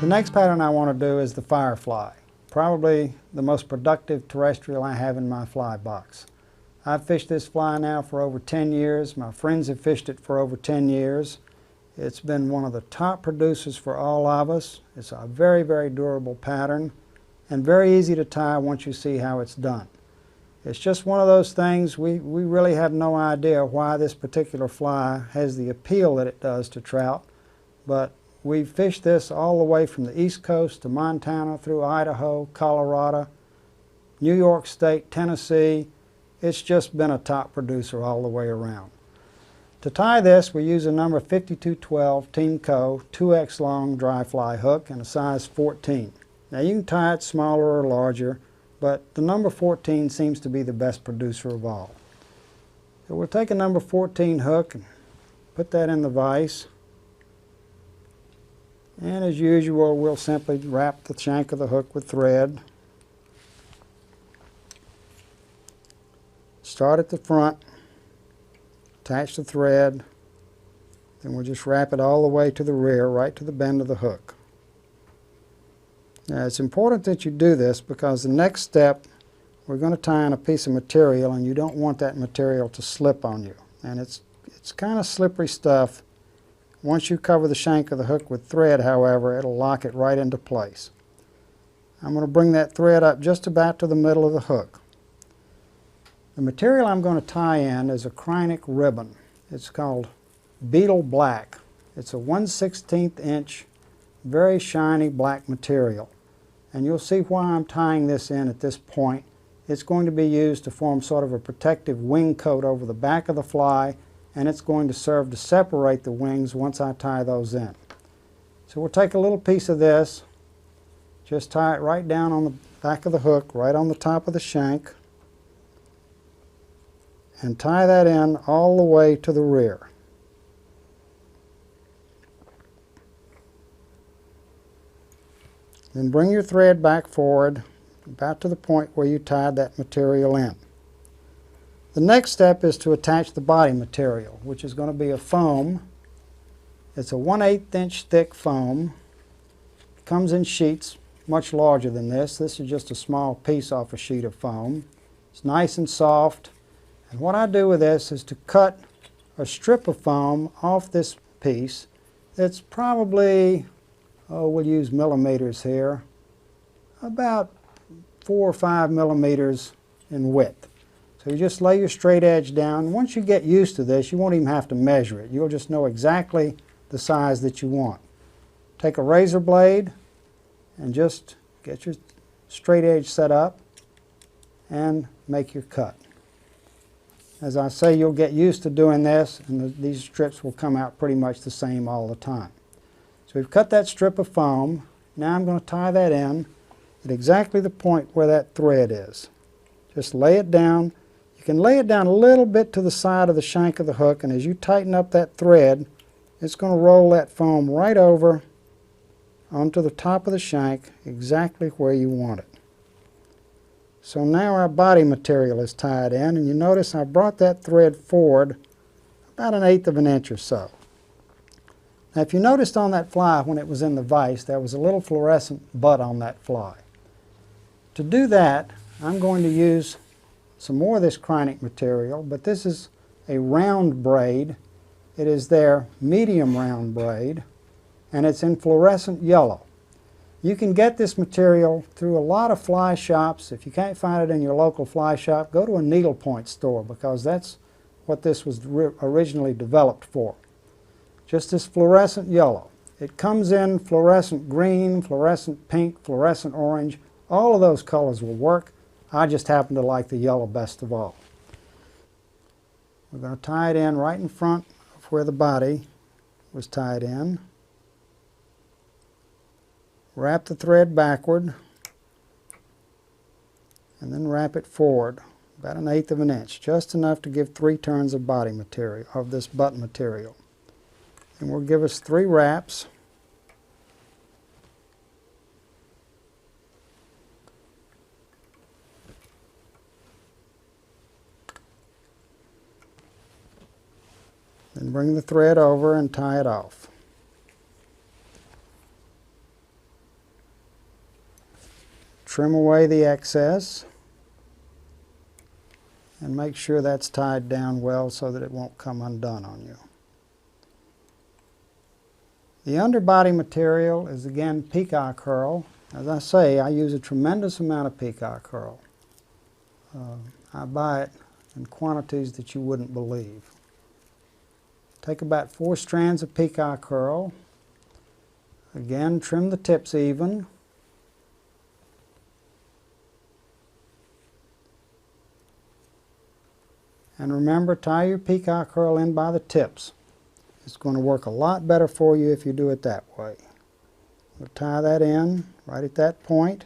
The next pattern I want to do is the Firefly, probably the most productive terrestrial I have in my fly box. I've fished this fly now for over 10 years. My friends have fished it for over 10 years. It's been one of the top producers for all of us. It's a very, very durable pattern and very easy to tie once you see how it's done. It's just one of those things, we really have no idea why this particular fly has the appeal that it does to trout, but we've fished this all the way from the East Coast to Montana, through Idaho, Colorado, New York State, Tennessee. It's just been a top producer all the way around. To tie this, we use a number 5212 Team Co. 2X long dry fly hook and a size 14. Now you can tie it smaller or larger, but the number 14 seems to be the best producer of all. So we'll take a number 14 hook and put that in the vise. And as usual, we'll simply wrap the shank of the hook with thread. Start at the front, attach the thread, then we'll just wrap it all the way to the rear, right to the bend of the hook. Now it's important that you do this because the next step, we're going to tie in a piece of material and you don't want that material to slip on you. And it's kind of slippery stuff. Once you cover the shank of the hook with thread, however, it'll lock it right into place. I'm going to bring that thread up just about to the middle of the hook. The material I'm going to tie in is a Krynic ribbon. It's called Beetle Black. It's a 1/16 inch, very shiny black material. And you'll see why I'm tying this in at this point. It's going to be used to form sort of a protective wing coat over the back of the fly, and it's going to serve to separate the wings once I tie those in. So we'll take a little piece of this, just tie it right down on the back of the hook, right on the top of the shank, and tie that in all the way to the rear. Then bring your thread back forward, about to the point where you tied that material in. The next step is to attach the body material, which is going to be a foam. It's a 1/8 inch thick foam. It comes in sheets much larger than this. This is just a small piece off a sheet of foam. It's nice and soft. And what I do with this is to cut a strip of foam off this piece. It's probably, we'll use millimeters here, about 4 or 5 millimeters in width. So you just lay your straight edge down. Once you get used to this, you won't even have to measure it. You'll just know exactly the size that you want. Take a razor blade and just get your straight edge set up and make your cut. As I say, you'll get used to doing this, and these strips will come out pretty much the same all the time. So we've cut that strip of foam. Now I'm going to tie that in at exactly the point where that thread is. Just lay it down. You can lay it down a little bit to the side of the shank of the hook, and as you tighten up that thread, it's going to roll that foam right over onto the top of the shank, exactly where you want it. So now our body material is tied in, and you notice I brought that thread forward about 1/8 inch or so. Now if you noticed on that fly when it was in the vise, there was a little fluorescent butt on that fly. To do that, I'm going to use some more of this Krynic material, but this is a round braid. It is their medium round braid, and it's in fluorescent yellow. You can get this material through a lot of fly shops. If you can't find it in your local fly shop, go to a needlepoint store, because that's what this was originally developed for. Just this fluorescent yellow. It comes in fluorescent green, fluorescent pink, fluorescent orange. All of those colors will work. I just happen to like the yellow best of all. We're going to tie it in right in front of where the body was tied in. Wrap the thread backward and then wrap it forward about 1/8 inch, just enough to give 3 turns of body material, of this butt material. And will give us 3 wraps. Then bring the thread over and tie it off. trim away the excess and make sure that's tied down well so that it won't come undone on you. The underbody material is again peacock herl. As I say, I use a tremendous amount of peacock herl. I buy it in quantities that you wouldn't believe. Take about 4 strands of peacock herl. Again, trim the tips even. And remember, tie your peacock herl in by the tips. It's going to work a lot better for you if you do it that way. We'll tie that in right at that point.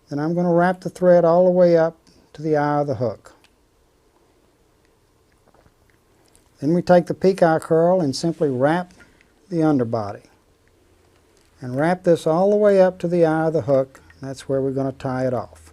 Then I'm going to wrap the thread all the way up to the eye of the hook. Then we take the peacock herl and simply wrap the underbody. And wrap this all the way up to the eye of the hook. That's where we're going to tie it off.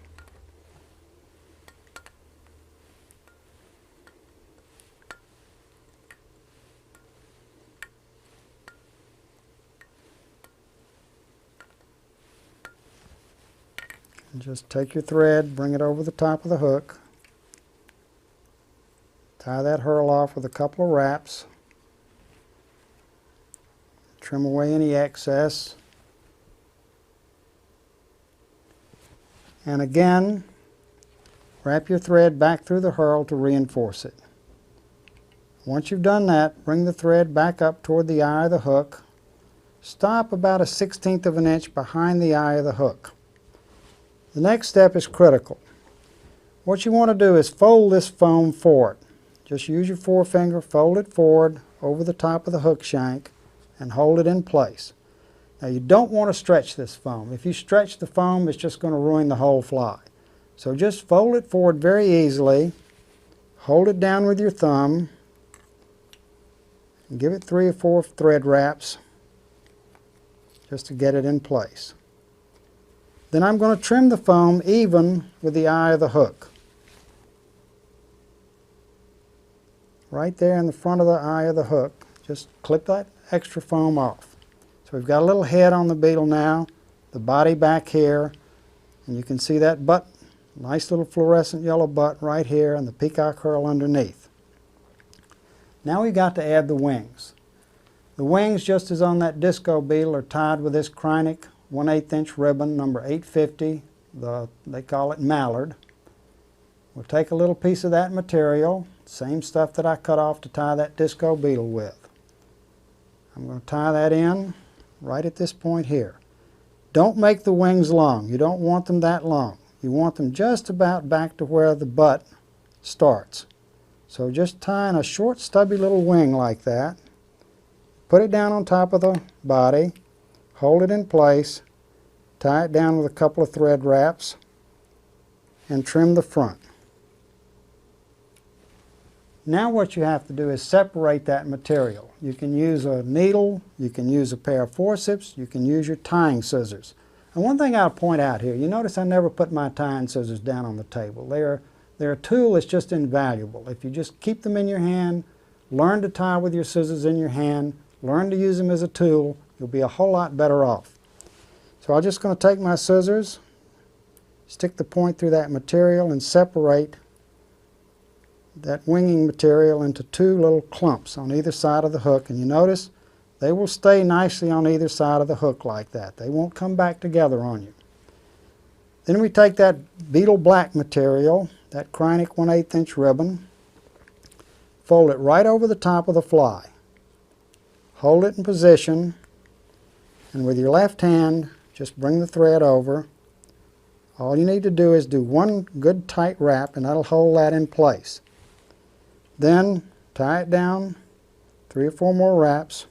And just take your thread, bring it over the top of the hook. Tie that herl off with a couple of wraps. Trim away any excess. And again, wrap your thread back through the herl to reinforce it. Once you've done that, bring the thread back up toward the eye of the hook. Stop about 1/16 of an inch behind the eye of the hook. The next step is critical. What you want to do is fold this foam forward. Just use your forefinger, fold it forward over the top of the hook shank and hold it in place. Now you don't want to stretch this foam. If you stretch the foam, it's just going to ruin the whole fly. So just fold it forward very easily, hold it down with your thumb, and give it 3 or 4 thread wraps just to get it in place. Then I'm going to trim the foam even with the eye of the hook. Right there in the front of the eye of the hook, just clip that extra foam off. So we've got a little head on the beetle now, the body back here, and you can see that butt, nice little fluorescent yellow butt right here, and the peacock herl underneath. Now we've got to add the wings. The wings, just as on that disco beetle, are tied with this Kreinik 1/8 inch ribbon, number 850. They call it mallard. We'll take a little piece of that material, same stuff that I cut off to tie that disco beetle with. I'm going to tie that in right at this point here. Don't make the wings long. You don't want them that long. You want them just about back to where the butt starts. So just tie in a short stubby little wing like that. Put it down on top of the body. Hold it in place, tie it down with a couple of thread wraps, and trim the front. Now what you have to do is separate that material. You can use a needle, you can use a pair of forceps, you can use your tying scissors. And one thing I'll point out here, you notice I never put my tying scissors down on the table. They're a tool that's just invaluable. If you just keep them in your hand, learn to tie with your scissors in your hand, learn to use them as a tool, you'll be a whole lot better off. So I'm just going to take my scissors, stick the point through that material, and separate that winging material into 2 little clumps on either side of the hook. And you notice they will stay nicely on either side of the hook like that. They won't come back together on you. Then we take that beetle black material, that Kreinik 1/8 inch ribbon, fold it right over the top of the fly. Hold it in position, and with your left hand, just bring the thread over. All you need to do is do 1 good tight wrap, and that'll hold that in place. Then tie it down, 3 or 4 more wraps.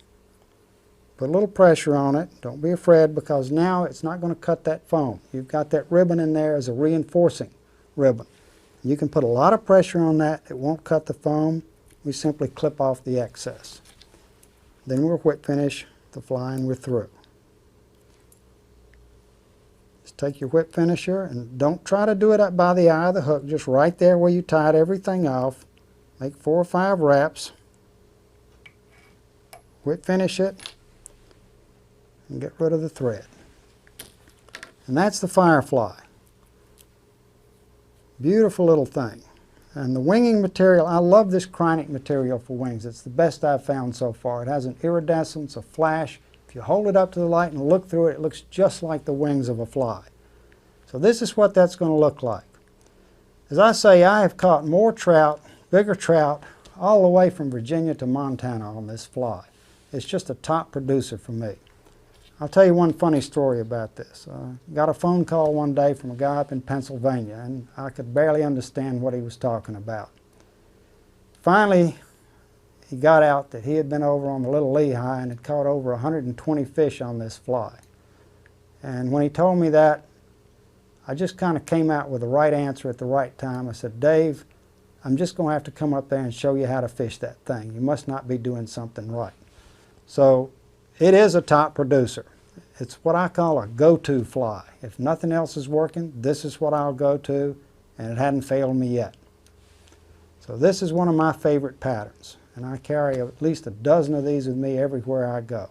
Put a little pressure on it. Don't be afraid, because now it's not going to cut that foam. You've got that ribbon in there as a reinforcing ribbon. You can put a lot of pressure on that. It won't cut the foam. We simply clip off the excess. Then we'll whip finish the fly and we're through. Just take your whip finisher and don't try to do it up by the eye of the hook, just right there where you tied everything off. Make 4 or 5 wraps. Whip finish it and get rid of the thread. And that's the Firefly. Beautiful little thing. And the winging material, I love this chronic material for wings. It's the best I've found so far. It has an iridescence, a flash. If you hold it up to the light and look through it, it looks just like the wings of a fly. So this is what that's going to look like. As I say, I have caught more trout, bigger trout, all the way from Virginia to Montana on this fly. It's just a top producer for me. I'll tell you one funny story about this. I got a phone call one day from a guy up in Pennsylvania, and I could barely understand what he was talking about. Finally, he got out that he had been over on the Little Lehigh and had caught over 120 fish on this fly. And when he told me that, I just kind of came out with the right answer at the right time. I said, Dave, I'm just going to have to come up there and show you how to fish that thing. You must not be doing something right. So it is a top producer. It's what I call a go-to fly. If nothing else is working, this is what I'll go to, and it hadn't failed me yet. So this is one of my favorite patterns, and I carry at least a dozen of these with me everywhere I go.